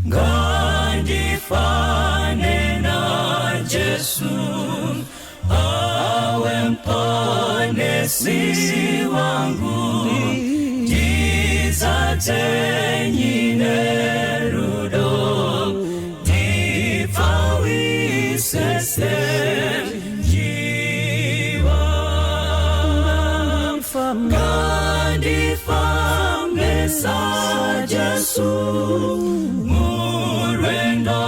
ngandifane na Jesu awe mponesi wangu dizatenyine rudo difawisese Sa Jesu murendo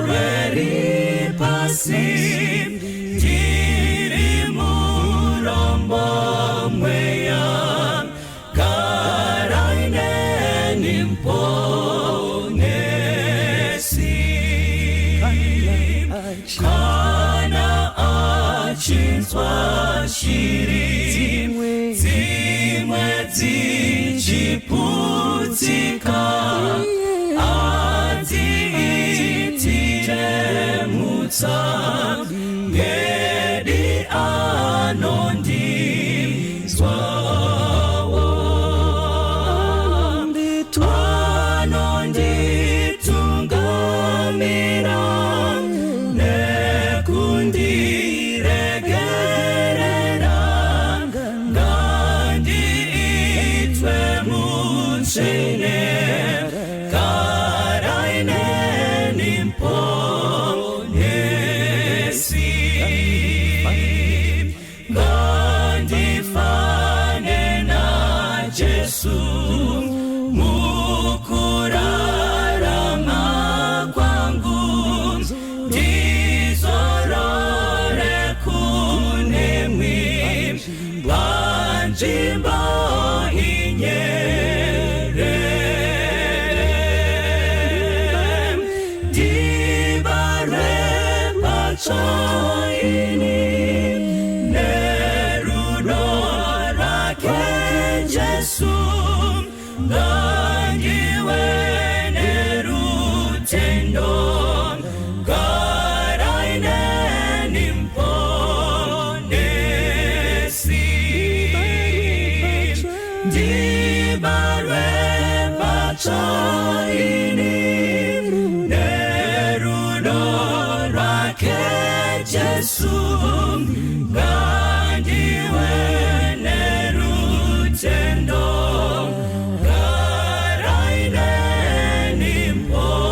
reri pasi diri murombo mweya karaine nimponesi kana achinzwa shiri zimwe zichiputika adziitire mutsa ngedi anondizwawo anonditungamira nekundiregerera ngandiitwe mutsvene karaine nimponesi ngandifane na Jesu mukurarama kwangu ndizorore kunemwi panzvimbo inyere ndibarwe patsvaini nerudo rake Jesu ngandiwe nerutendo karaine nimponesi ndibarwe patsvaini nerudo rake Jesu ngandiwe nerutendo karaine nimponesi.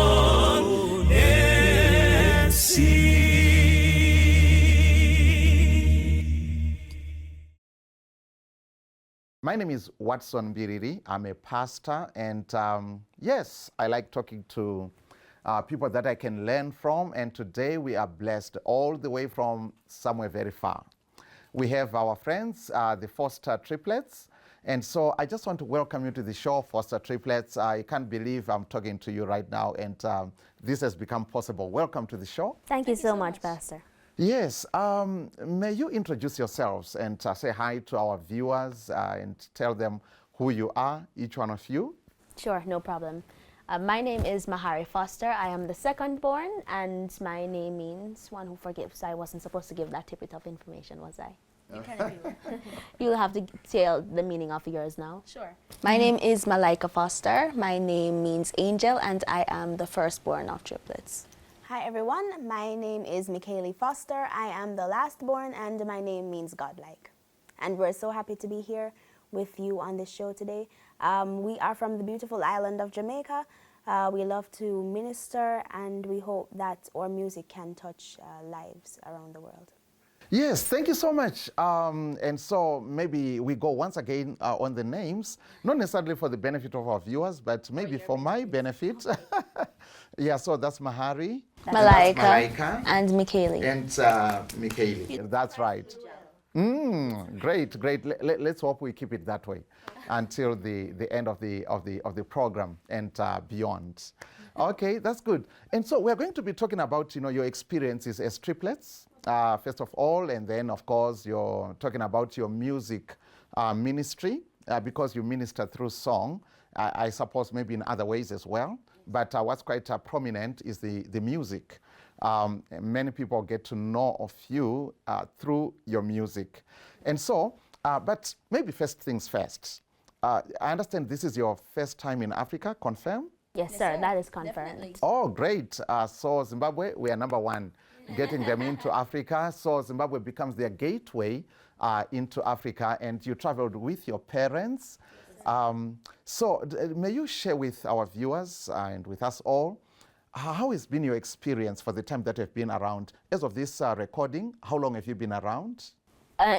My name is Mbiriri. I'm a pastor, and yes, I like talking to people that I can learn from, and today we are blessed all the way from somewhere very far. We have our friends, the Foster Triplets, and so I just want to welcome you to the show, Foster Triplets. I can't believe I'm talking to you right now, and this has become possible. Welcome to the show. Thank you so much, Pastor. Yes, may you introduce yourselves and say hi to our viewers and tell them who you are, each one of you. Sure, no problem. My name is Mbiriri Foster. I am the second born, and my name means one who forgives. I wasn't supposed to give that tidbit of information, was I? You can do. You'll have to tell the meaning of yours now. Sure. My name is Malaika Foster. My name means angel, and I am the firstborn of triplets. Hi everyone, my name is Mbiriri Foster. I am the last born, and my name means godlike. And we're so happy to be here with you on this show today. We are from the beautiful island of Jamaica. We love to minister, and we hope that our music can touch lives around the world. Yes, thank you so much. And so maybe we go once again on the names, not necessarily for the benefit of our viewers, but maybe for my benefit. Yeah, so that's Mbiriri, Malaika, and Mbiriri. and Mbiriri. That's right. Great, great. Let's hope we keep it that way until the end of the program and beyond. Okay, that's good. And so we're going to be talking about your experiences as triplets, first of all, and then of course you're talking about your music ministry because you minister through song. I suppose maybe in other ways as well. But what's quite prominent is the music. Many people get to know of you through your music. And so, but maybe first things first. I understand this is your first time in Africa, confirm? Yes, sir, that is confirmed. Oh, great. So Zimbabwe, we are number one, getting them into Africa. So Zimbabwe becomes their gateway into Africa, and you traveled with your parents. May you share with our viewers and with us all, how has been your experience for the time that you've been around? As of this recording, how long have you been around?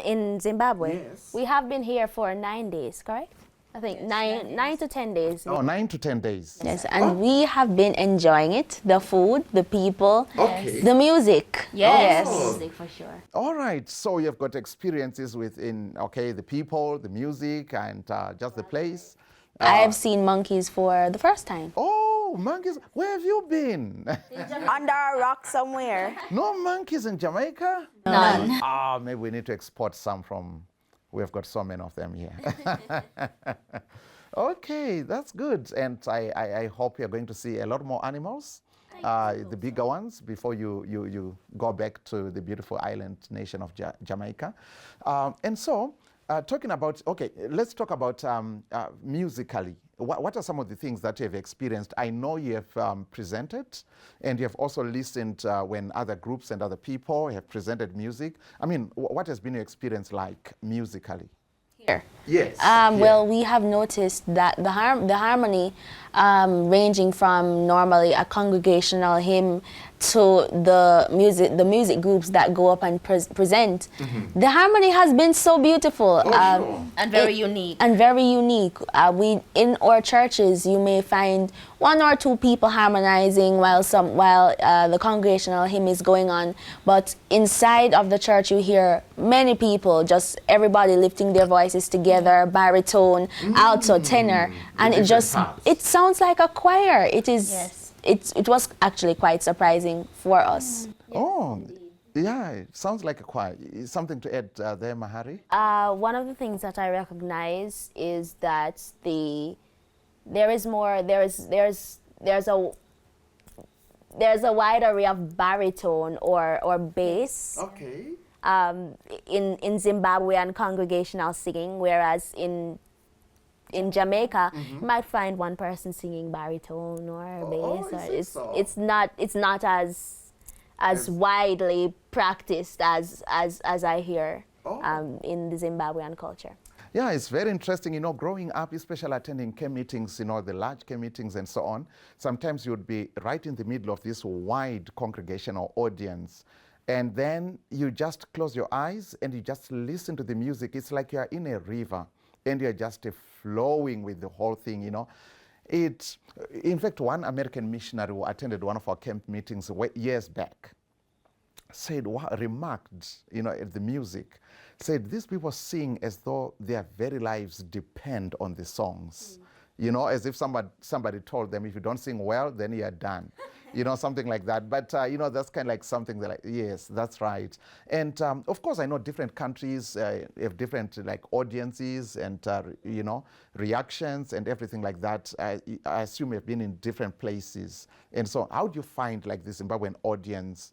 In Zimbabwe? Yes. We have been here for 9 days, correct? I think nine to 10 days. Oh, 9 to 10 days. Yes, and we have been enjoying it, the food, the people, Okay. the music. Yes, Oh. music for sure. All right, so you've got experiences within, okay, the people, the music, and just the place. I have seen monkeys for the first time. Oh, monkeys, where have you been? Under a rock somewhere. No monkeys in Jamaica? None. Maybe we need to export some from, we've got so many of them here. Okay, that's good. And I hope you're going to see a lot more animals, the bigger ones, before you go back to the beautiful island nation of Jamaica. Talking about, okay, let's talk about musically. What are some of the things that you have experienced? I know you have presented, and you have also listened when other groups and other people have presented music. I mean, what has been your experience like musically? Here. Yes. Well, we have noticed that the harmony, ranging from normally a congregational hymn to the music groups that go up and present, the harmony has been so beautiful. Sure. And very unique. And very unique. We in our churches, you may find one or two people harmonizing while the congregational hymn is going on. But inside of the church, you hear many people, just everybody lifting their voices together, baritone, alto, tenor, and it sounds like a choir. It is. Yes. It was actually quite surprising for us. Oh, yeah, it sounds like a choir. Something to add there, Mahari? One of the things that I recognize is that there's a wide array of baritone or bass Okay. in Zimbabwean congregational singing, whereas in Jamaica, you might find one person singing baritone or bass. It's not as widely practiced as I hear in the Zimbabwean culture. Yeah, it's very interesting, growing up, especially attending camp meetings, the large camp meetings and so on. Sometimes you'd be right in the middle of this wide congregational audience, and then you just close your eyes and you just listen to the music. It's like you're in a river and you're just flowing with the whole thing, In fact, one American missionary who attended one of our camp meetings years back remarked, at the music, said these people sing as though their very lives depend on the songs. As if somebody told them, if you don't sing well, then you're done. Something like that. But, that's kind of like something that, yes, that's right. And, of course, I know different countries have different, audiences and, reactions and everything like that. I assume you've been in different places. And so how do you find, the Zimbabwean audience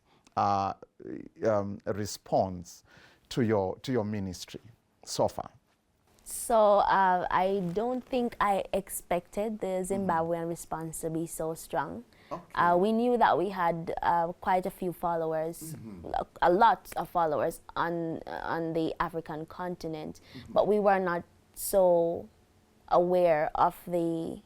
response to your ministry so far? So I don't think I expected the Zimbabwean response to be so strong. Okay. We knew that we had quite a few followers, a lot of followers on the African continent, but we were not so aware of the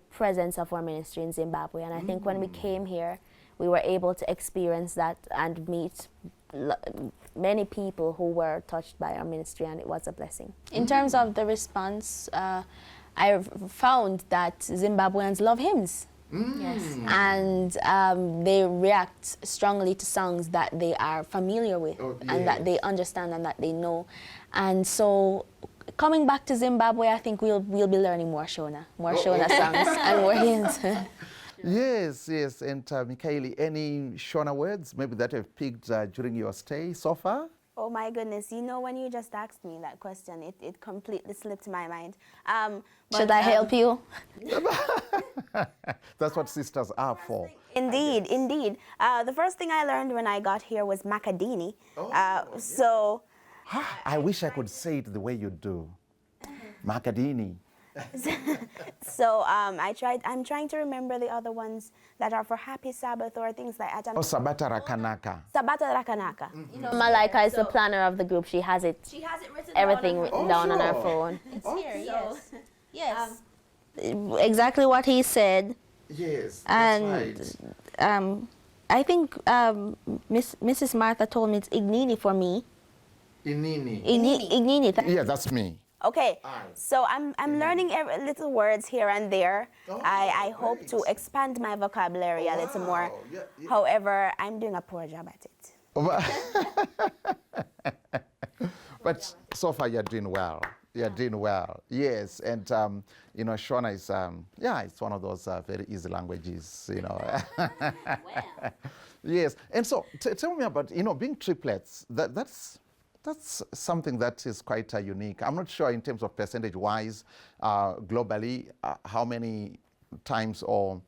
presence of our ministry in Zimbabwe. And I think when we came here, we were able to experience that and meet many people who were touched by our ministry, and it was a blessing. In terms of the response, I found that Zimbabweans love hymns. Yes. And they react strongly to songs that they are familiar with and that they understand and that they know. And so coming back to Zimbabwe, I think we'll be learning more Shona songs and more hymns. Yes. And Michaeli, any Shona words maybe that have picked during your stay so far? Oh my goodness, when you just asked me that question, it completely slipped my mind. Should I help you? That's what sisters are for. Indeed. The first thing I learned when I got here was macadini. I wish I could say it the way you do. Macadini. So I'm trying to remember the other ones that are for Happy Sabbath or things like that. Oh, Sabata Rakanaka. Sabata Rakanaka. Malika is the planner of the group. She has it. She has it written Everything written down on her sure. phone. It's here, yes. Yes. Exactly what he said. Yes, And I think Mrs. Martha told me it's Ignini for me. Inini. Ignini. Yeah, that's me. Okay, Aye. so I'm learning little words here and there. Oh, I hope great. to expand my vocabulary a little more. Wow. Yeah, yeah. However, I'm doing a poor job at it. But so far you're doing well. You're doing well. Yes, and you know, Shona is it's one of those very easy languages. You know. Yes, and so tell me about being triplets. That's something that is quite unique. I'm not sure in terms of percentage-wise, globally, how many times or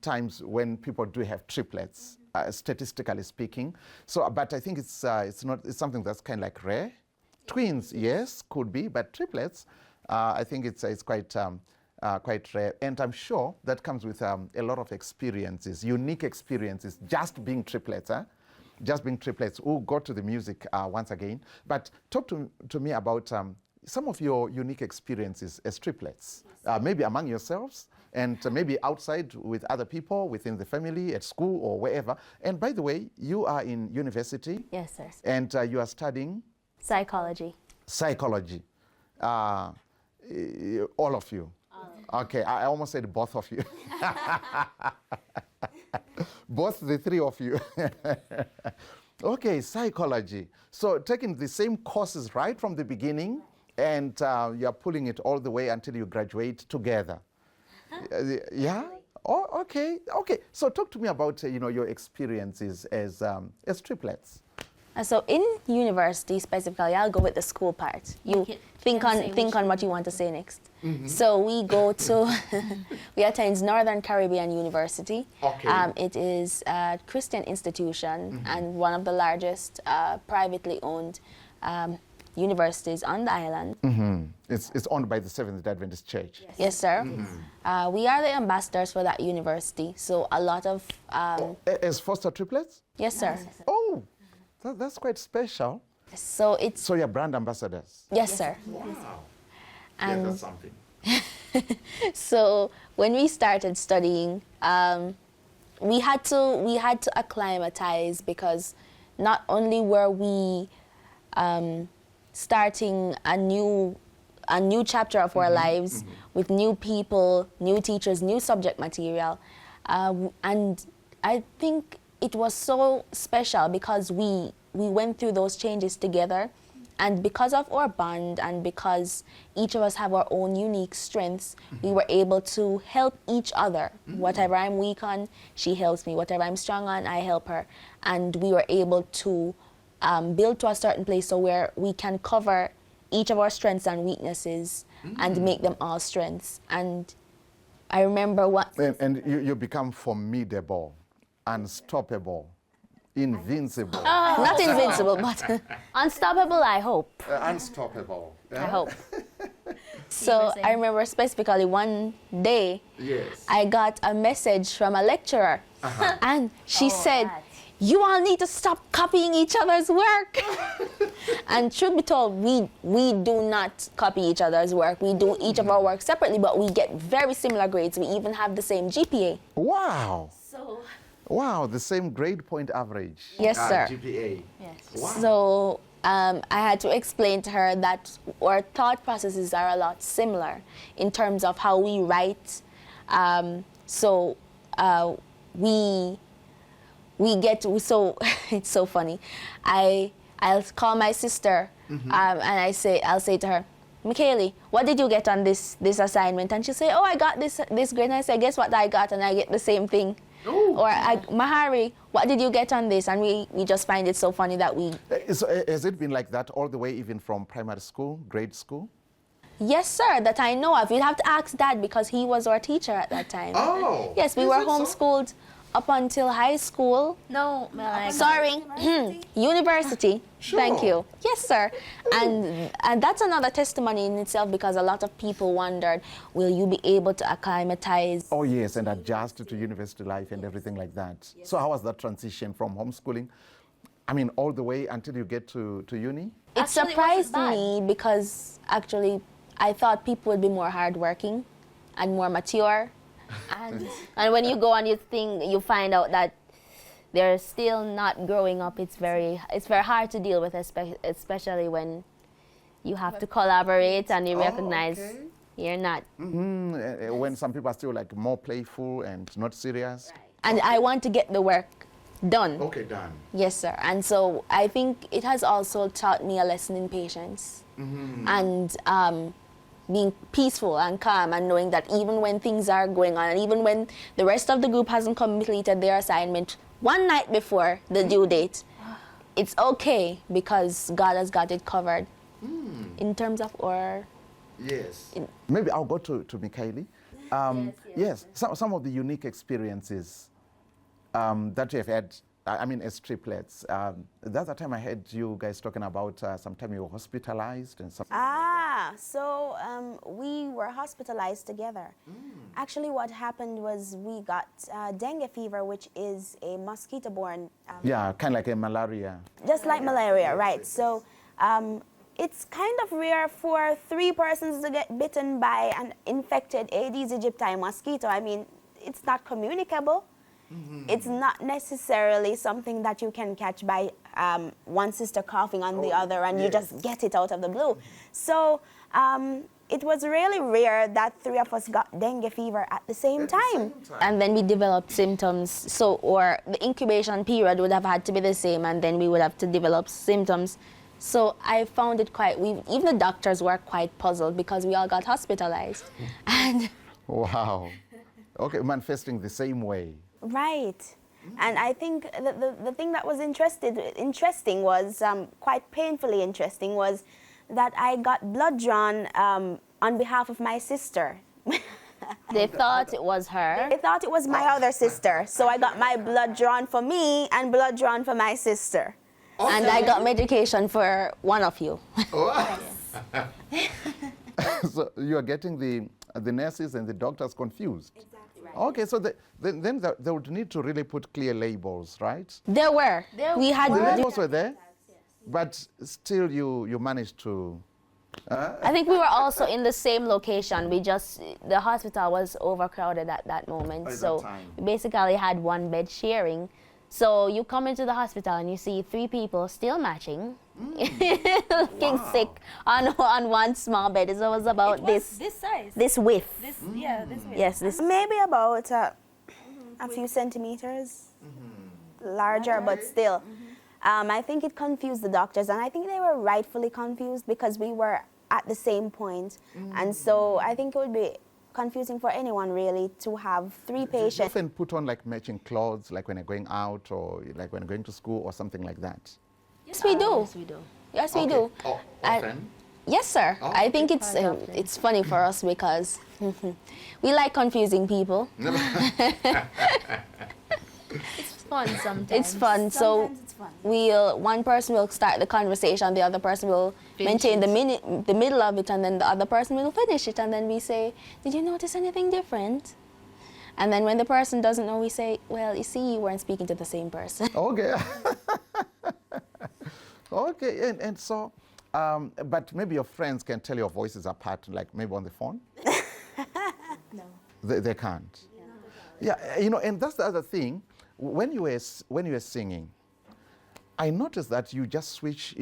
times when people do have triplets, statistically speaking. So, but I think it's something that's kind of like rare. Twins, yes, could be, but triplets, I think it's quite rare. And I'm sure that comes with a lot of experiences, unique experiences, just being triplets. Just being triplets. We'll go to the music once again. But talk to me about some of your unique experiences as triplets, maybe among yourselves and maybe outside with other people, within the family, at school or wherever. And by the way, you are in university. Yes, sir. And you are studying? Psychology. Psychology. All of you. Okay, I almost said both of you. Both the three of you. Okay, psychology. So taking the same courses right from the beginning, and you're pulling it all the way until you graduate together. Yeah? Oh, okay. Okay. So talk to me about your experiences as triplets. So in university specifically, I'll go with the school part. You think on what you want to say next. Mm-hmm. So we go to, we attend Northern Caribbean University. Okay. It is a Christian institution and one of the largest privately owned universities on the island. Mm-hmm. It's owned by the Seventh-day Adventist Church. Yes, sir. Mm-hmm. We are the ambassadors for that university. So a lot of... as foster triplets? Yes, sir. Oh, that's quite special. So it's... So you're brand ambassadors? Yes, sir. Wow. And yeah, that's something. So when we started studying, we had to acclimatize, because not only were we starting a new chapter of our lives with new people, new teachers, new subject material, and I think it was so special because we went through those changes together. And because of our bond and because each of us have our own unique strengths, we were able to help each other. Whatever I'm weak on, she helps me. Whatever I'm strong on, I help her. And we were able to build to a certain place so where we can cover each of our strengths and weaknesses and make them all strengths. And I remember what... And you become formidable, unstoppable, invincible. Not invincible, but unstoppable, I hope. Unstoppable. Yeah? I hope. So I remember specifically one day, Yes. I got a message from a lecturer, and she said, "You all need to stop copying each other's work." And truth be told, we do not copy each other's work. We do each of our work separately, but we get very similar grades. We even have the same GPA. Wow. So... Wow, the same grade point average. Yes, sir. GPA. Yes. Wow. So I had to explain to her that our thought processes are a lot similar in terms of how we write. We get to, so it's so funny. I'll call my sister and I'll say to her, "Michaeli, what did you get on this assignment?" And she'll say, "Oh, I got this grade." And I say, "Guess what I got?" And I get the same thing. Ooh. Or Mahari, what did you get on this? And we just find it so funny that we... So, has it been like that all the way, even from primary school, grade school? Yes, sir, that I know of. You'd have to ask Dad because he was our teacher at that time. Oh. Yes, we Is were it so? homeschooled up until high school. No, like, Sorry, university. Sure. Thank you. Yes, sir. And that's another testimony in itself, because a lot of people wondered, will you be able to acclimatize? Oh, yes, and adjust to university life and everything like that. Yes. So how was that transition from homeschooling, I mean, all the way until you get to uni? It surprised me because actually I thought people would be more hardworking and more mature. and when you go on, you find out that they're still not growing up. It's very hard to deal with, especially when you have to collaborate and you recognize you're not. When some people are still like more playful and not serious. Right. And I want to get the work done. Okay, done. Yes, sir. And so I think it has also taught me a lesson in patience and being peaceful and calm, and knowing that even when things are going on, and even when the rest of the group hasn't completed their assignment one night before the due date, it's okay, because God has got it covered in terms of our... Yes. Maybe I'll go to Mikaeli. Yes. Some of the unique experiences that you have had, I mean, as triplets. The other time I heard you guys talking about sometime you were hospitalized and something. So we were hospitalized together. Actually, what happened was we got dengue fever, which is a mosquito-borne... yeah, kind of like a malaria. Just like malaria, right. So it's kind of rare for 3 persons to get bitten by an infected Aedes aegypti mosquito. I mean, it's not communicable. It's not necessarily something that you can catch by one sister coughing on the other and you just get it out of the blue. So it was really rare that 3 of us got dengue fever at the same time. And then we developed symptoms, or the incubation period would have had to be the same, and then we would have to develop symptoms. So I found it even the doctors were quite puzzled, because we all got hospitalized. And wow. Okay, manifesting the same way. Right. And I think the thing that was interesting was, quite painfully interesting, was that I got blood drawn on behalf of my sister. They thought it was her. They thought it was my other sister. So I got my blood drawn for me and blood drawn for my sister. Okay. And I got medication for one of you. So you are getting the nurses and the doctors confused. Exactly right. Okay, so then they would need to really put clear labels, right? There were. We had. The labels were there, but still you managed to... I think we were also in the same location. The hospital was overcrowded at that moment. So we basically had one bed sharing. So you come into the hospital and you see 3 people still matching, looking sick on one small bed. So it was about this size. this width. This width. Yes, this. Maybe about a few centimeters larger, but still. I think it confused the doctors, and I think they were rightfully confused because we were at the same point. And so I think it would be confusing for anyone really to have 3 patients. You often put on like matching clothes, like when you're going out or like when you're going to school or something like that. Yes, we do. Yes, we do. Yes, we do. Oh, often? Yes, sir. Oh, I think it's funny for us because we like confusing people. It's fun sometimes. It's fun. So one person will start the conversation, the other person will maintain the middle of it, and then the other person will finish it, and then we say, "Did you notice anything different?" And then when the person doesn't know, we say, "Well, you see, you weren't speaking to the same person." Okay. Okay, and so, but maybe your friends can tell your voices apart, like maybe on the phone? No. They can't. Yeah, and that's the other thing. When you were singing, I noticed that you just switch,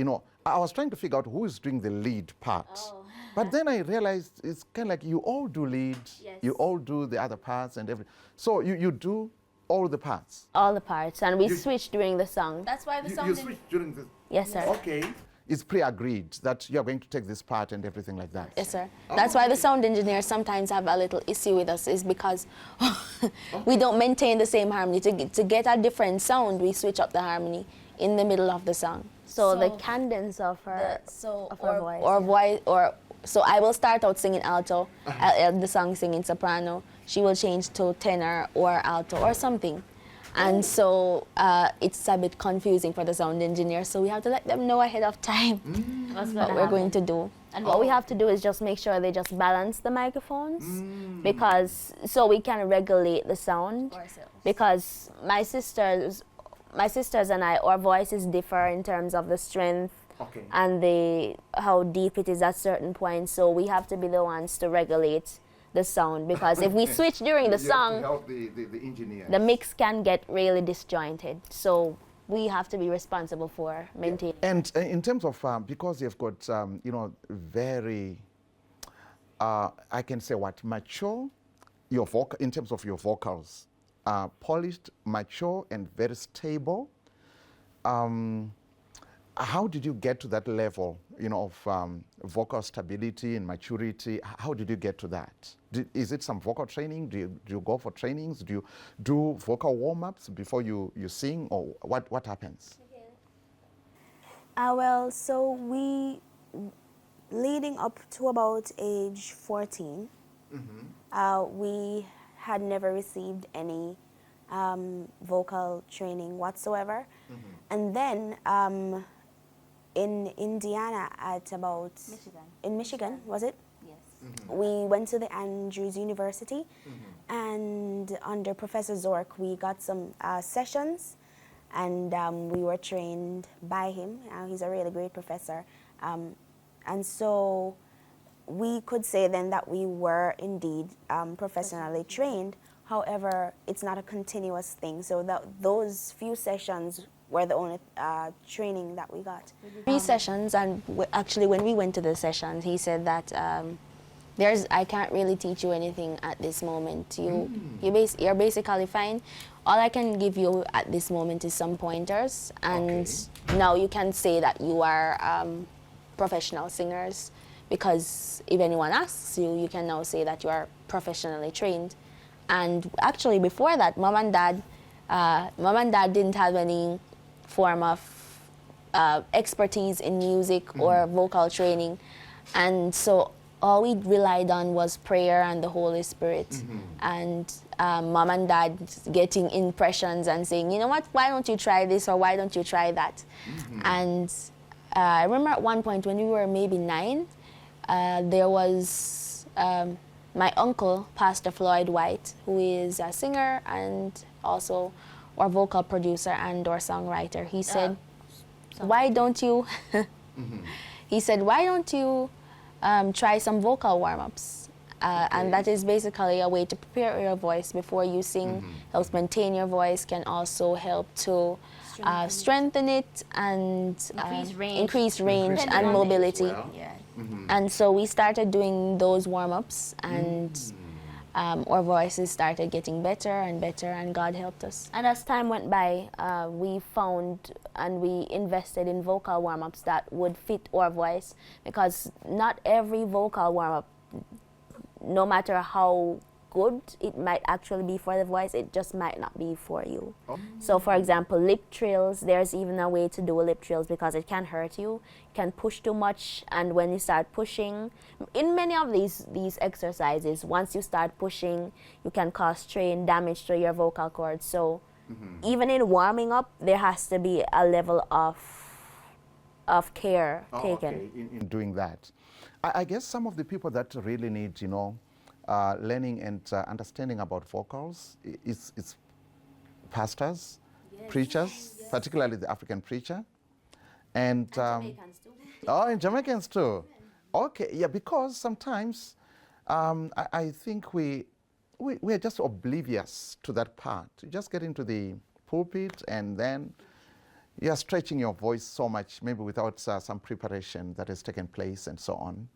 I was trying to figure out who is doing the lead part. Oh. But then I realized it's kind of like you all do lead, Yes. you all do the other parts and everything. So you do all the parts. All the parts, and we switch during the song. That's why the song You didn't- switch during the... Yes, sir. Okay. It's pre-agreed that you are going to take this part and everything like that. Yes, sir. That's why the sound engineers sometimes have a little issue with us, is because we don't maintain the same harmony. To get a different sound, we switch up the harmony in the middle of the song. So the cadence of her, voice. So I will start out singing alto, the song singing soprano. She will change to tenor or alto or something. And so it's a bit confusing for the sound engineer, so we have to let them know ahead of time what we're going to do. And what we have to do is just make sure they just balance the microphones, because so we can regulate the sound. Because my sisters and I, our voices differ in terms of the strength and how deep it is at certain points. So we have to be the ones to regulate the sound, because if we switch during the song, help the engineer. the mix can get really disjointed. So we have to be responsible for maintaining. And in terms of, because you've got, very, I can say what, mature, in terms of your vocals, polished, mature, and very stable. How did you get to that level, of vocal stability and maturity? How did you get to that? Is it some vocal training? Do you go for trainings? Do you do vocal warm-ups before you sing, or what happens? Well, so leading up to about age 14, we had never received any vocal training whatsoever. And then in Indiana in Michigan, was it? Yes. We went to the Andrews University, and under Professor Zork, we got some sessions, and we were trained by him. He's a really great professor. And so we could say then that we were indeed professionally trained. However, it's not a continuous thing. So those few sessions were the only training that we got. 3 sessions, and actually when we went to the sessions, he said that I can't really teach you anything at this moment. You're basically fine. All I can give you at this moment is some pointers, and now you can say that you are professional singers, because if anyone asks you, you can now say that you are professionally trained. And actually before that, mom and dad didn't have any form of expertise in music or vocal training, and so all we relied on was prayer and the Holy Spirit, and mom and dad getting impressions and saying, you know what, why don't you try this, or why don't you try that? And I remember at one point when we were maybe 9, there was my uncle, Pastor Floyd White, who is a singer and also our vocal producer and our songwriter. He said, why don't you, he said, why don't you try some vocal warm-ups? And that is basically a way to prepare your voice before you sing, helps maintain your voice, can also help to strengthen it and increase range and mobility. Well. And so we started doing those warm-ups, and our voices started getting better and better, and God helped us. And as time went by, we found and we invested in vocal warm-ups that would fit our voice, because not every vocal warm-up, no matter how good it might actually be for the voice, it just might not be for you. So for example, lip trills, there's even a way to do lip trills because it can hurt you. You can push too much, and when you start pushing, in many of these exercises, once you start pushing, you can cause strain, damage to your vocal cords. So even in warming up, there has to be a level of care taken. In doing that. I guess some of the people that really need, learning and understanding about vocals is pastors, preachers, particularly the African preacher, and Jamaicans too. and Jamaicans too. Okay, yeah, because sometimes I think we are just oblivious to that part. You just get into the pulpit and then you're stretching your voice so much, maybe without some preparation that has taken place and so on.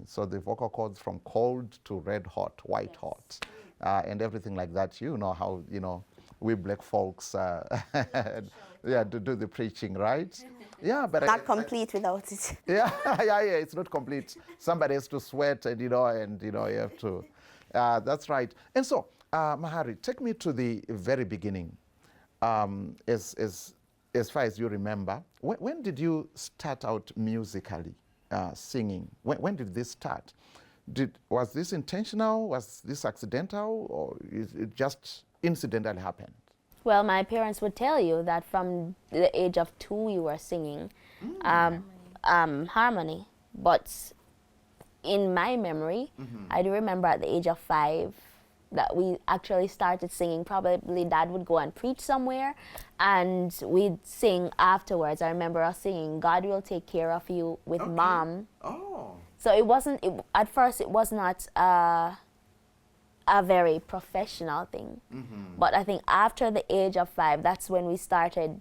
So the vocal cords from cold to red hot, white hot, and everything like that. You know how, we black folks do the preaching, right? Yeah, but Not complete without it. yeah, it's not complete. Somebody has to sweat, and you have to. That's right. And so, Mahari, take me to the very beginning. As far as you remember, when did you start out musically singing? When did this start? Was this intentional? Was this accidental, or is it just incidentally happened? Well, my parents would tell you that from the age of 2 we were singing harmony. But in my memory, I do remember at the age of 5 that we actually started singing. Probably Dad would go and preach somewhere, and we'd sing afterwards. I remember us singing "God Will Take Care of You" with Mom. Oh. So it wasn't. At first, it was not a very professional thing. But I think after the age of 5, that's when we started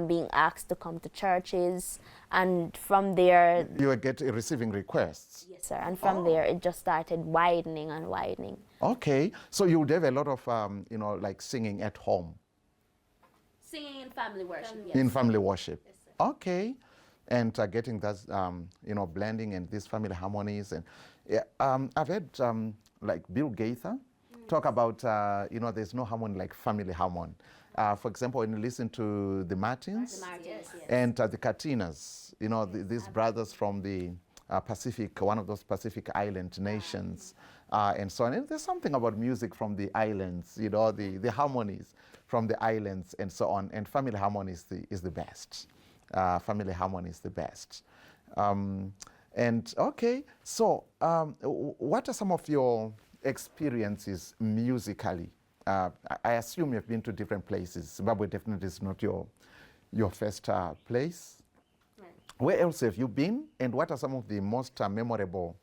being asked to come to churches, and from there. You were receiving requests. Yes, sir. And from there, it just started widening and widening. Okay, so you would have a lot of, like singing at home. Singing in family worship, yes. In family worship. Yes, sir. Okay, and getting that, blending and these family harmonies. And I've heard like Bill Gaither talk about, there's no harmony like family harmony. For example, when you listen to the Martins, Yes. and the Katinas, these brothers from the Pacific, one of those Pacific island nations, and so on. And there's something about music from the islands, the harmonies from the islands and so on. And family harmony is the best. Family harmony is the best. And okay, so what are some of your experiences musically? I assume you've been to different places. Zimbabwe definitely is not your first place. Right. Where else have you been, and what are some of the most memorable,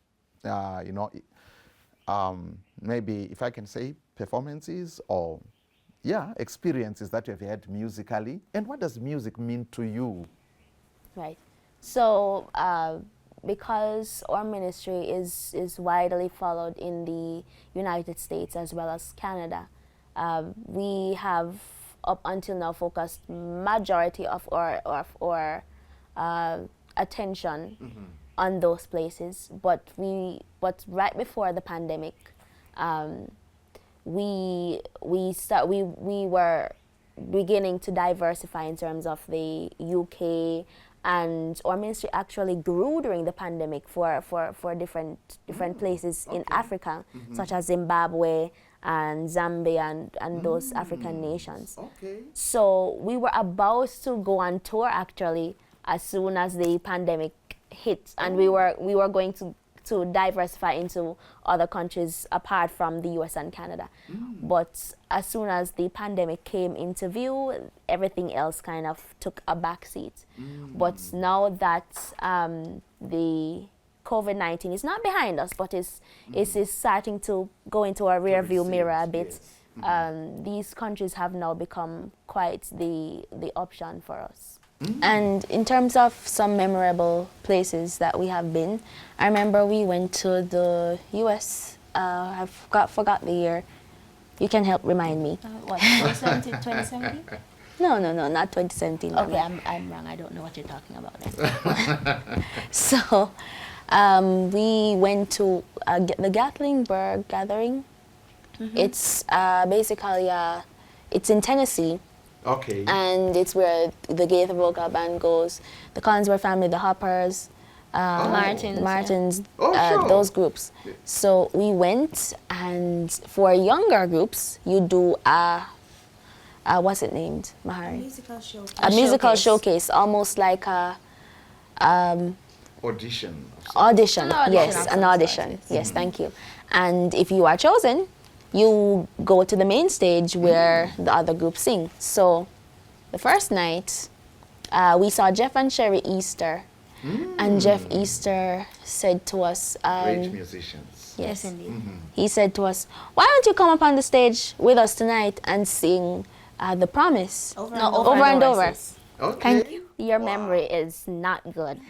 maybe if I can say performances or, experiences that you've had musically, and what does music mean to you? Right. So because our ministry is widely followed in the United States as well as Canada, we have up until now focused majority of our attention on those places. But right before the pandemic, we were beginning to diversify in terms of the UK, and our ministry actually grew during the pandemic for different places in Africa, such as Zimbabwe and Zambia and those African nations. Okay. So we were about to go on tour actually as soon as the pandemic hit, and we were going to diversify into other countries apart from the US and Canada. But as soon as the pandemic came into view, everything else kind of took a back seat. But now that the COVID-19 is not behind us, but is starting to go into a rear view mirror a bit, these countries have now become quite the option for us. And in terms of some memorable places that we have been, I remember we went to the US. I forgot the year. You can help remind me. What, 2017? No, not 2017. Okay, I'm wrong. I don't know what you're talking about then. So we went to the Gatlinburg Gathering. It's basically, it's in Tennessee. Okay. And it's where the Gaither Vocal Band goes, the Collinsworth family, the Hoppers, Martins, sure. those groups. So we went, and for younger groups, you do what's it named, Mahari? Musical showcase. A musical showcase, almost like a Audition. audition. An audition Yes, of an some audition. sort, Yes, thank you. And if you are chosen, you go to the main stage where the other groups sing. So the first night, we saw Jeff and Sherry Easter. And Jeff Easter said to us, Great musicians. yes, indeed. he said to us, why don't you come up on the stage with us tonight and sing The Promise? Over and over. Okay. Thank you. Your memory is not good.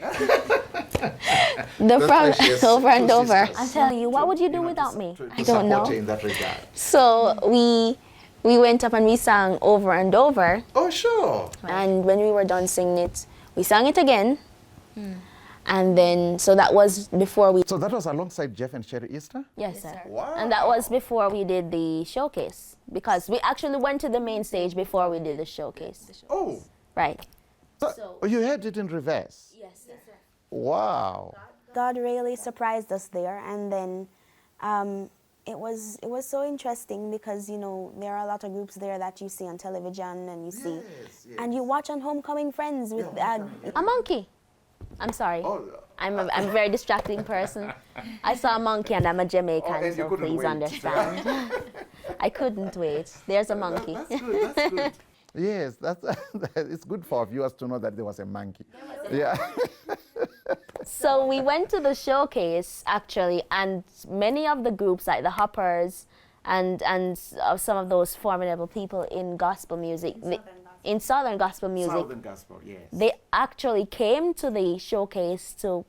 The Promise, precious over and two over. sisters. I'm telling you, what would you do without me? I don't know. Support you in that regard. So we went up and we sang Over and Over. Oh, sure. And when we were done singing it, we sang it again. And then, so that was before we... So that was alongside Jeff and Sherry Easter? Yes, sir. Wow. And that was before we did the showcase, because we actually went to the main stage before we did the showcase. Oh. Right. So you had it in reverse? Yes, sir. Wow. God really surprised us there, and then it was so interesting because, you know, there are a lot of groups there that you see on television and you see, and you watch on Homecoming Friends with A monkey. I'm sorry. I'm a very distracting person. I saw a monkey and I'm a Jamaican, and you so couldn't please wait. understand. I couldn't wait. There's a monkey. That's good. That's good. Yes, that's it's good for our viewers to know that there was a monkey. Yeah. So we went to the showcase actually, and many of the groups like the Hoppers and some of those formidable people in gospel music, in Southern gospel music, Southern gospel, yes. they actually came to the showcase to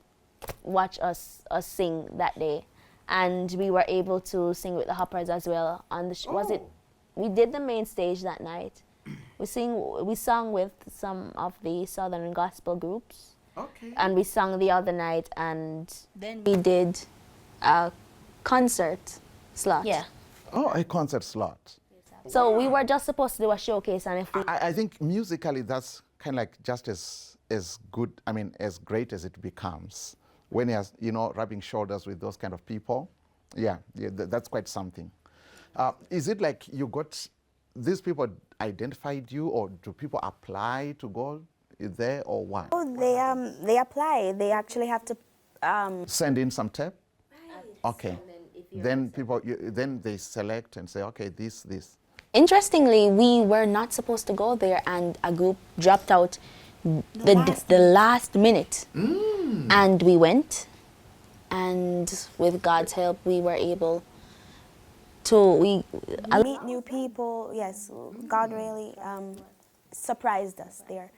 watch us sing that day, and we were able to sing with the Hoppers as well on the. Was it? We did the main stage that night. We sung with some of the Southern gospel groups. Okay. And we sang the other night, and then we did a concert slot. Yeah. Oh, a concert slot. So we were just supposed to do a showcase, and if we I think musically that's kind of like just as good, I mean, as great as it becomes when you're, you know, rubbing shoulders with those kind of people. Yeah, that's quite something. Is it like you got, these people identified you, or do people apply to go there, or what? Oh, they apply. They actually have to Send in some tape? Okay. Then people, then they select and say, okay, this. Interestingly, we were not supposed to go there, and a group dropped out the last minute. And we went, and with God's help, we were able to meet new people. Yes, God really surprised us there.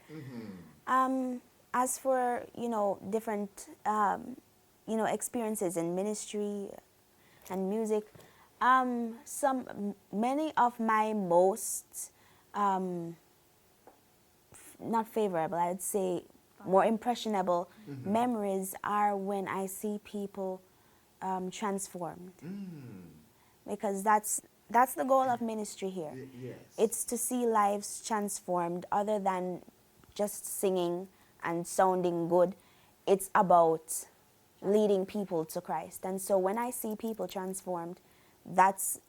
As for, you know, different you know, experiences in ministry and music, many of my most not favorable, I'd say more impressionable memories are when I see people transformed, because that's the goal of ministry here. Yes. It's to see lives transformed, other than just singing and sounding good. It's about leading people to Christ. And so when I see people transformed, that's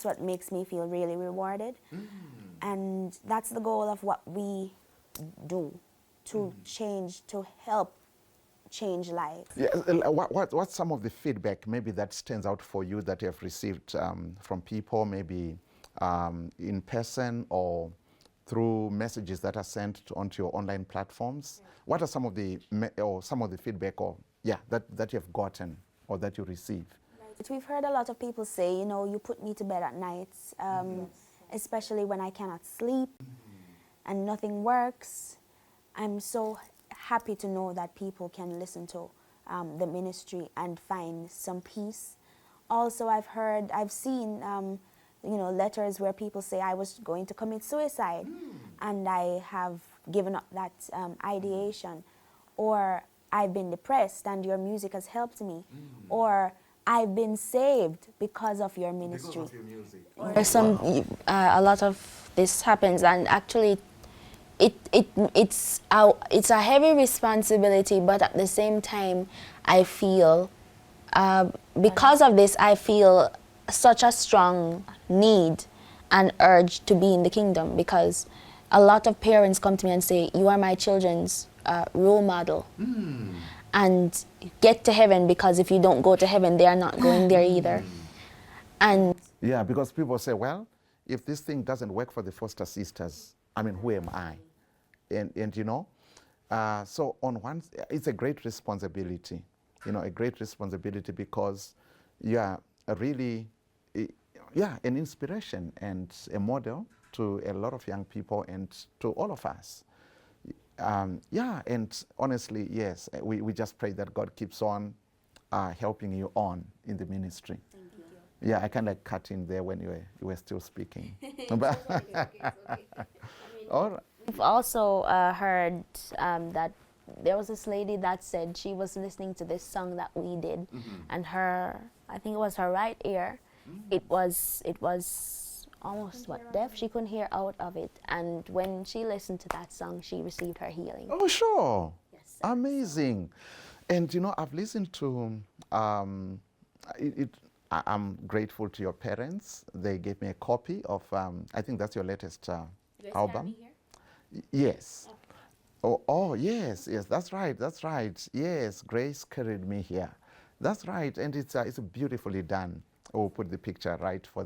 what makes me feel really rewarded. And that's the goal of what we do, to change, to help change lives. Yeah, what's some of the feedback maybe that stands out for you that you have received from people, maybe in person or through messages that are sent onto your online platforms? What are some of the feedback that you have gotten or that you receive? We've heard a lot of people say, you know, you put me to bed at nights, especially when I cannot sleep and nothing works. I'm so happy to know that people can listen to the ministry and find some peace. Also, I've seen, you know, letters where people say I was going to commit suicide, and I have given up that ideation, or I've been depressed and your music has helped me, or I've been saved because of your ministry. Because of your music. There's a lot of this happens, and actually it's a heavy responsibility, but at the same time I feel because of this I feel such a strong need and urge to be in the kingdom, because a lot of parents come to me and say, you are my children's role model, and get to heaven, because if you don't go to heaven, they are not going there either. And yeah, because people say, well, if this thing doesn't work for the foster sisters, I mean, who am I? And you know, so on one, it's a great responsibility, you know, a great responsibility, because you are really, an inspiration and a model to a lot of young people and to all of us. And honestly, yes, we just pray that God keeps on helping you on in the ministry. Thank you. Yeah, I kind of cut in there when you were still speaking. All right. we've also heard that there was this lady that said she was listening to this song that we did, and I think it was her right ear, it was almost deaf. She couldn't hear out of it, and when she listened to that song, she received her healing. Oh, sure. Yes. Amazing. And you know, I've listened to I'm grateful to your parents. They gave me a copy of, I think that's your latest album. Yes. Okay. Oh, yes, that's right. Yes, Grace carried me here. That's right, and it's beautifully done. We'll put the picture right for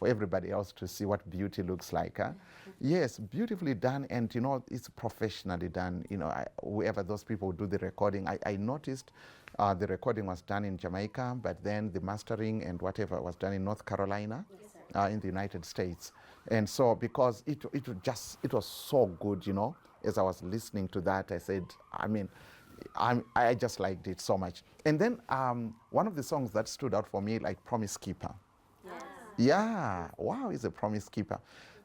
everybody else to see what beauty looks like. Huh? Yes, beautifully done, and you know, it's professionally done. You know, whoever those people who do the recording, I noticed the recording was done in Jamaica, but then the mastering and whatever was done in North Carolina, in the United States. And so, because it was so good, you know, as I was listening to that, I said, I just liked it so much. And then one of the songs that stood out for me, like Promise Keeper. Yes. Yeah, wow, he's a promise keeper.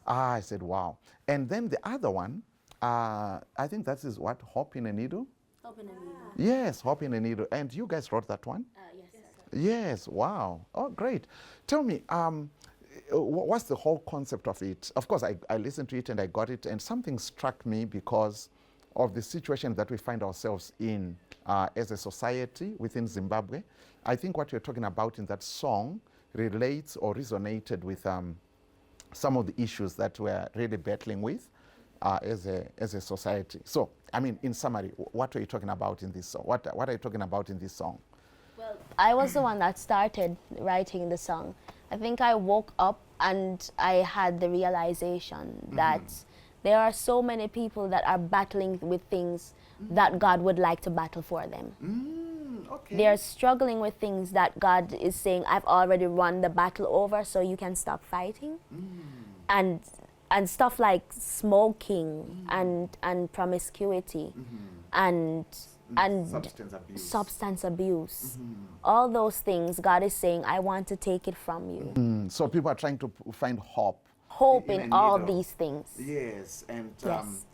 I said, wow. And then the other one, I think that is what, Hope in a Needle? Hope in a Needle. Yes, Hope in a Needle. And you guys wrote that one? Yes. Yes, wow. Oh, great. Tell me, what's the whole concept of it? Of course, I listened to it and I got it, and something struck me because of the situation that we find ourselves in as a society within Zimbabwe. I think what you're talking about in that song relates or resonated with some of the issues that we're really battling with as a society. So, I mean, in summary, what are you talking about in this song? What are you talking about in this song? Well, I was the one that started writing the song. I think I woke up and I had the realization that there are so many people that are battling with things that God would like to battle for them. Okay. They are struggling with things that God is saying, I've already won the battle over, so you can stop fighting. And stuff like smoking and promiscuity and substance abuse. All those things, God is saying, I want to take it from you. So people are trying to find hope In all these things. Yes, and Yes.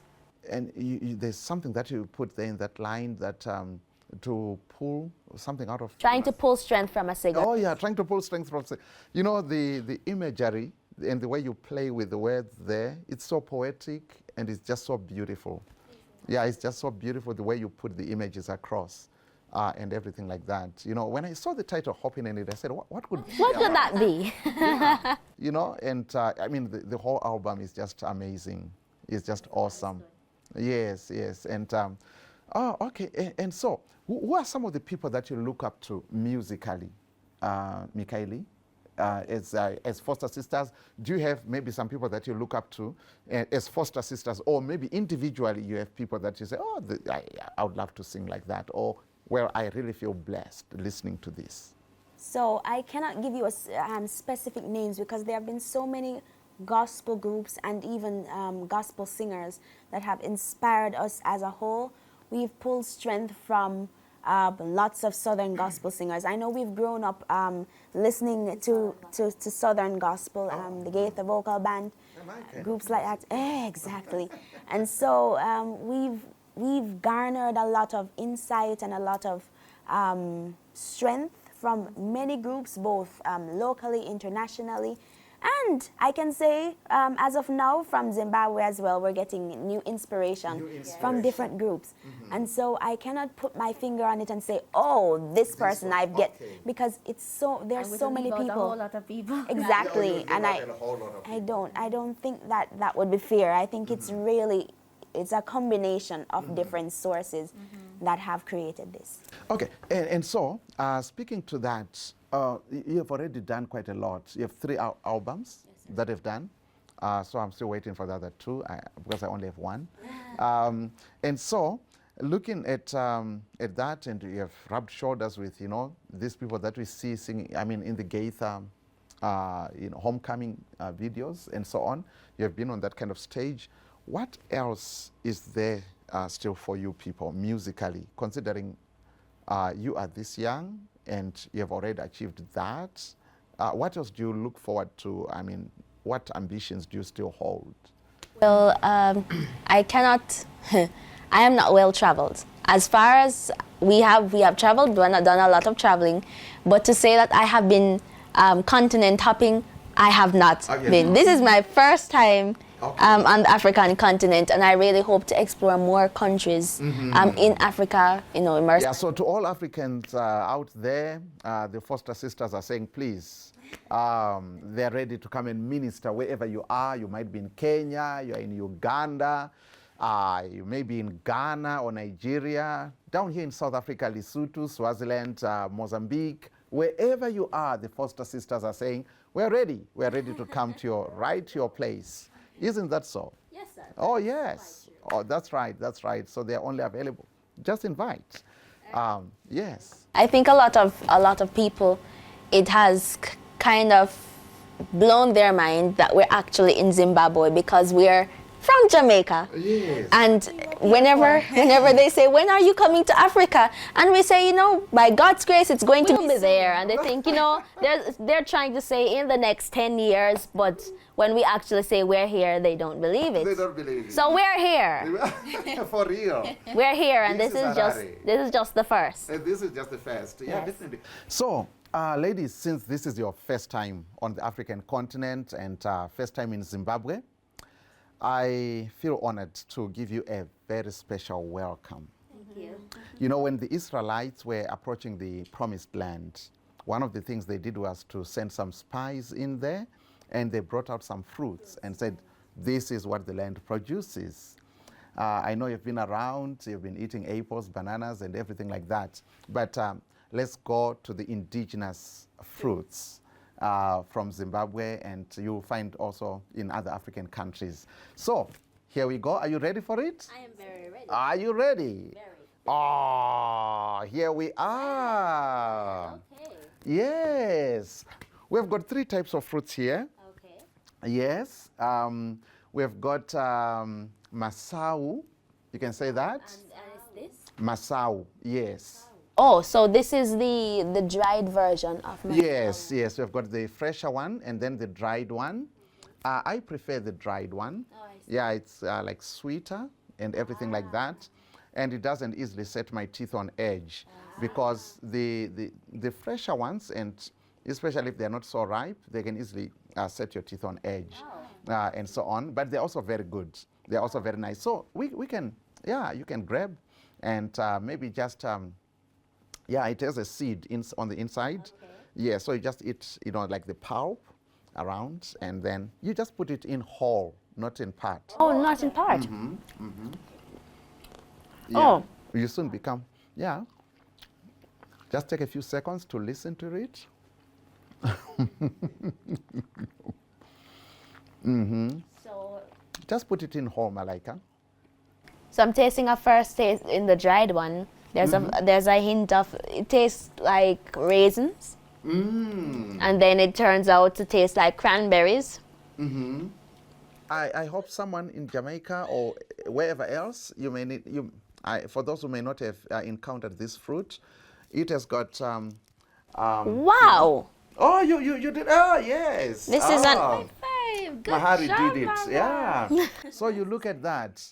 and there's something that you put there in that line that to pull something out of... Trying to pull strength from a cigarette. Oh yeah, trying to pull strength from... You know, the imagery and the way you play with the words there, it's so poetic and it's just so beautiful. Yeah, it's just so beautiful the way you put the images across and everything like that. You know, when I saw the title Hope in it, I said, what could that be? Yeah. You know, and I mean, the whole album is just amazing. It's just awesome. Yes. And, okay. And so, who are some of the people that you look up to musically, Mikaeli? As foster sisters, do you have maybe some people that you look up to as foster sisters, or maybe individually you have people that you say, oh, I would love to sing like that, or well, I really feel blessed listening to this? So I cannot give you specific names because there have been so many gospel groups and even gospel singers that have inspired us as a whole. We've pulled strength from lots of Southern gospel singers. I know we've grown up listening to Southern gospel, the Gaither Vocal Band, groups like that. Exactly. And so we've garnered a lot of insight and a lot of strength from many groups, both locally, internationally. And I can say, as of now, from Zimbabwe as well, we're getting new inspiration from different groups. And so I cannot put my finger on it and say, oh, this person I've get, because it's so, there's so many people. A whole lot of people. Exactly. And I don't think that would be fair. I think it's really, it's a combination of different sources that have created this. Okay, and so, speaking to that, you have already done quite a lot. You have 3 albums that you've done. So I'm still waiting for the other 2 because I only have 1. And so, looking at that, and you have rubbed shoulders with, you know, these people that we see singing, I mean, in the Gaither, you know, homecoming videos and so on. You have been on that kind of stage. What else is there still for you people musically, considering you are this young and you have already achieved that? What else do you look forward to? I mean, what ambitions do you still hold? Well, I cannot, I am not well traveled. As far as we have traveled, we have not done a lot of traveling, but to say that I have been continent hopping, I have not been. This is my first time on the African continent, and I really hope to explore more countries in Africa, immerse. Yeah, so to all Africans out there, the foster sisters are saying, please, they're ready to come and minister wherever you are. You might be in Kenya, you're in Uganda, you may be in Ghana or Nigeria, down here in South Africa, Lesotho, Swaziland, Mozambique, wherever you are, the foster sisters are saying, we're ready to come to your place. Isn't that so? Yes, sir. Oh, yes. Oh, that's right. So they're only available. Just invite. Yes. I think a lot of people, it has kind of blown their mind that we're actually in Zimbabwe because we're from Jamaica. Yes. And whenever they say, when are you coming to Africa? And we say, by God's grace, it's going to be there. And they think, they're trying to say in the next 10 years, but when we actually say we're here, they don't believe it. They don't believe it. So we're here. For real. We're here, and this is just the first. This is just the first. Yeah, definitely. So, ladies, since this is your first time on the African continent and first time in Zimbabwe, I feel honored to give you a very special welcome. Thank you. When the Israelites were approaching the promised land, one of the things they did was to send some spies in there, and they brought out some fruits and said, this is what the land produces. I know you've been around, you've been eating apples, bananas, and everything like that, but let's go to the indigenous fruits from Zimbabwe, and you'll find also in other African countries. So, here we go. Are you ready for it? I am very ready. Are you ready? Very. Oh, here we are. Okay. Yes. We've got 3 types of fruits here. Okay. Yes. We've got Masau. You can say that? And is this? Masau, yes. Oh, so this is the dried version of my Yes. We've got the fresher one and then the dried one. I prefer the dried one. Oh, I see. Yeah, it's like sweeter and everything like that. And it doesn't easily set my teeth on edge because the fresher ones, and especially if they're not so ripe, they can easily set your teeth on edge and so on. But they're also very good. They're also very nice. So we can, you can grab and maybe just, it has a seed on the inside. Okay. Yeah, so you just eat, like the pulp around, and then you just put it in whole, not in part. Oh, not in part. Yeah. Oh. You soon become, Just take a few seconds to listen to it. So Just put it in whole, Malaika. So I'm tasting a first taste in the dried one. There's a hint of, it tastes like raisins. And then it turns out to taste like cranberries. I hope someone in Jamaica or wherever else you may need, for those who may not have encountered this fruit, it has got. Wow! Oh, you did. Oh, yes. This is an. five. Good Mahari job, did it. Mama. Yeah. So you look at that.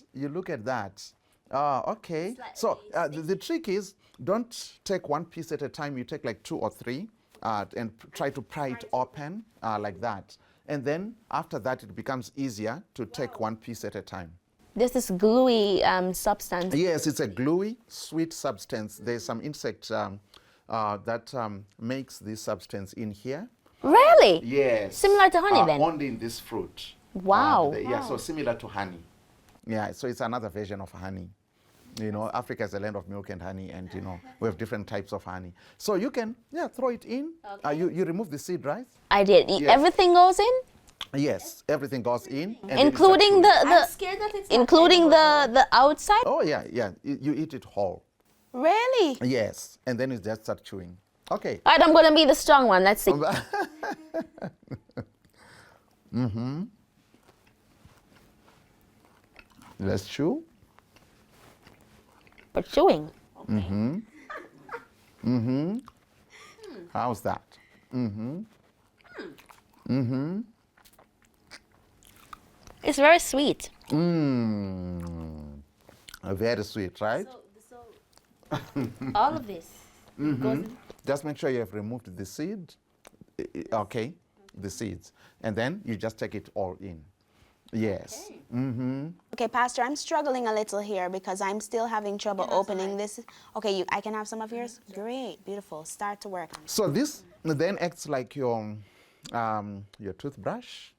Okay. So the trick is, don't take one piece at a time. You take like 2 or 3 and try to pry it open like that. And then after that, it becomes easier to take one piece at a time. This is gluey substance. Yes, it's a gluey, sweet substance. There's some insect that makes this substance in here. Really? Yes. Similar to honey then? Only in this fruit. Wow. So similar to honey. Yeah, so it's another version of honey. Africa is a land of milk and honey, and we have different types of honey. So you can throw it in. Okay. You remove the seed, right? I did. Yes. Everything goes in? Yes, everything goes in. And Including I'm scared that it's including the outside? Oh, yeah. You eat it whole. Really? Yes, and then you just start chewing. Okay. All right, I'm going to be the strong one. Let's see. Let's chew. For chewing. How's that? It's very sweet. Very sweet, right? So all of this goes in. Just make sure you have removed the seed. Okay, the seeds. And then you just take it all in. Yes. Okay, Pastor, I'm struggling a little here because I'm still having trouble opening this. Okay, I can have some of yours? Great, beautiful. Start to work on it. So this then acts like your toothbrush,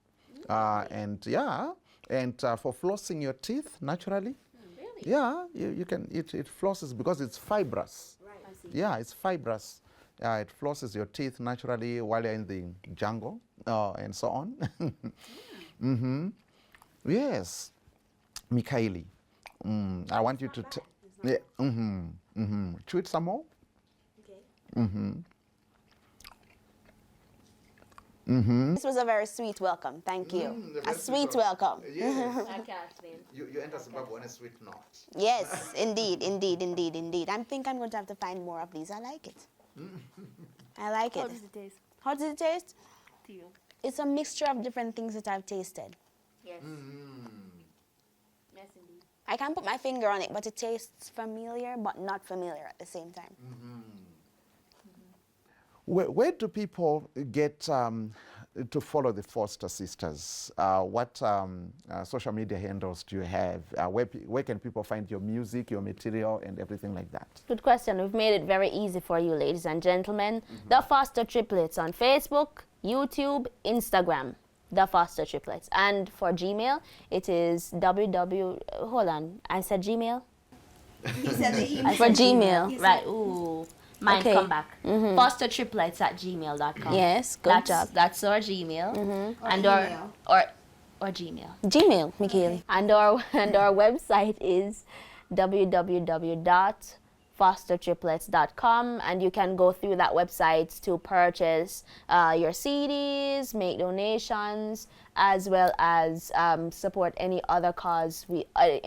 and for flossing your teeth naturally. Really? Yeah, you can. It flosses because it's fibrous. Right. Yeah, it's fibrous. It flosses your teeth naturally while you're in the jungle and so on. Yes, Mikhaili, I want you to chew it some more. Okay. This was a very sweet welcome. Thank you. A sweet welcome. Yes. I can't explain. You enter Zimbabwe on a sweet note. Yes, indeed. I think I'm going to have to find more of these. I like it. I like it. How does it taste How does it taste? to you? It's a mixture of different things that I've tasted. Yes. Yes, indeed. I can't put my finger on it, but it tastes familiar, but not familiar at the same time. Where do people get to follow the Foster Sisters? What social media handles do you have? Where can people find your music, your material, and everything like that? Good question. We've made it very easy for you, ladies and gentlemen. The Foster Triplets on Facebook, YouTube, Instagram. The Foster Triplets. And for Gmail, it is hold on, I said Gmail? He said the email. For Gmail, right, ooh. Mine Okay. come back. Fostertriplets@gmail.com. Yes, good That's, job. that's our Gmail. And email. or Gmail. Gmail, Michaeli. And our website is www.fostertriplets.com, and you can go through that website to purchase your CDs, make donations, as well as support any other cause we are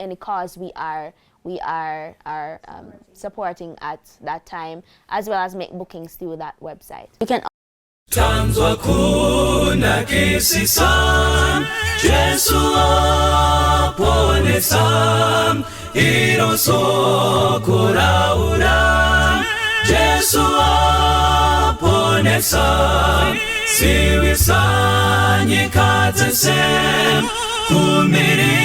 supporting at that time, as well as make bookings through that website. You can Tanzwa kuna kesi sam, Jesu apone sam, iro sokora uram, Jesu apone sam, siwi sanyi katsem, kumiri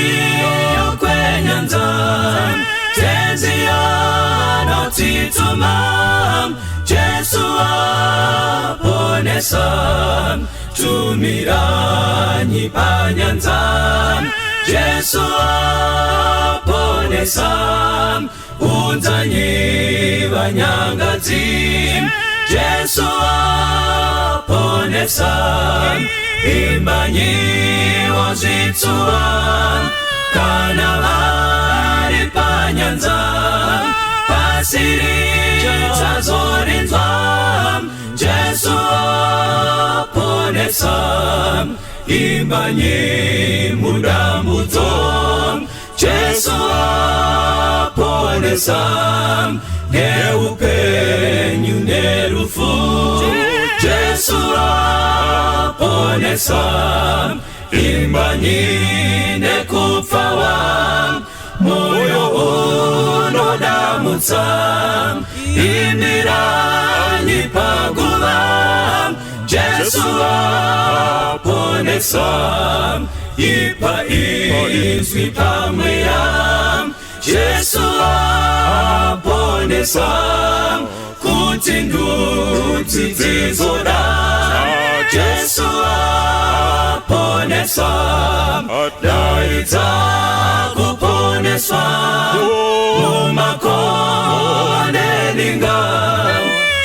kwenye nzam, tenziano titumam, Jesu apone sam, tumiranyi panyanzam, Jesu apone sam, unzanyi vanyangadzim, Jesu apone sam, imbanyi wazitsuam, kana vari panyanzam, pasiri chazorinzam, Jesu apone sam, imbanyi mudambudzom, Jesu apone sam, neupenyu nerufu, Jesu apone sam, imbanyi nekufawa, moyo unodamutsa, imiranyi paguva, Jesu apone sam, ipa izwi pamweya, Jesu apone sam, kuti ndudzi dzizoda, Jesu apone sam, daidza kuponeswa, mumakonde linga,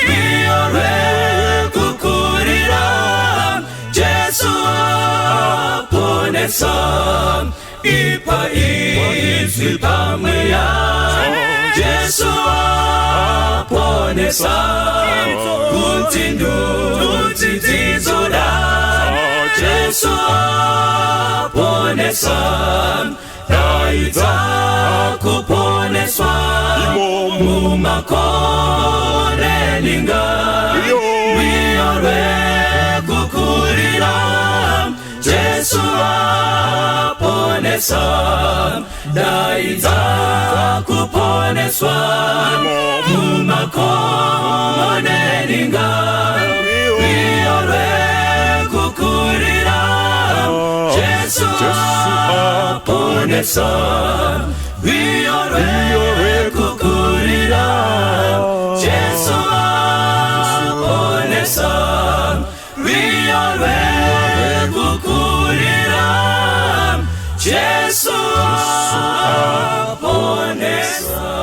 miore kukurira, Jesu apone sam, ipa izwi pamweya, Jesu apone sam, kuti ndudzi dzizoda, Jesu apone sam, daidza kuponeswa, mumakore linga, miore kukurira, Jesu apone sam, daidza kuponeswa, mumakore linga, miore kukurira, Jesu aponesa, wiyorwe kukurira, Jesu aponesa, wiyorwe kukurira, Jesu aponesa.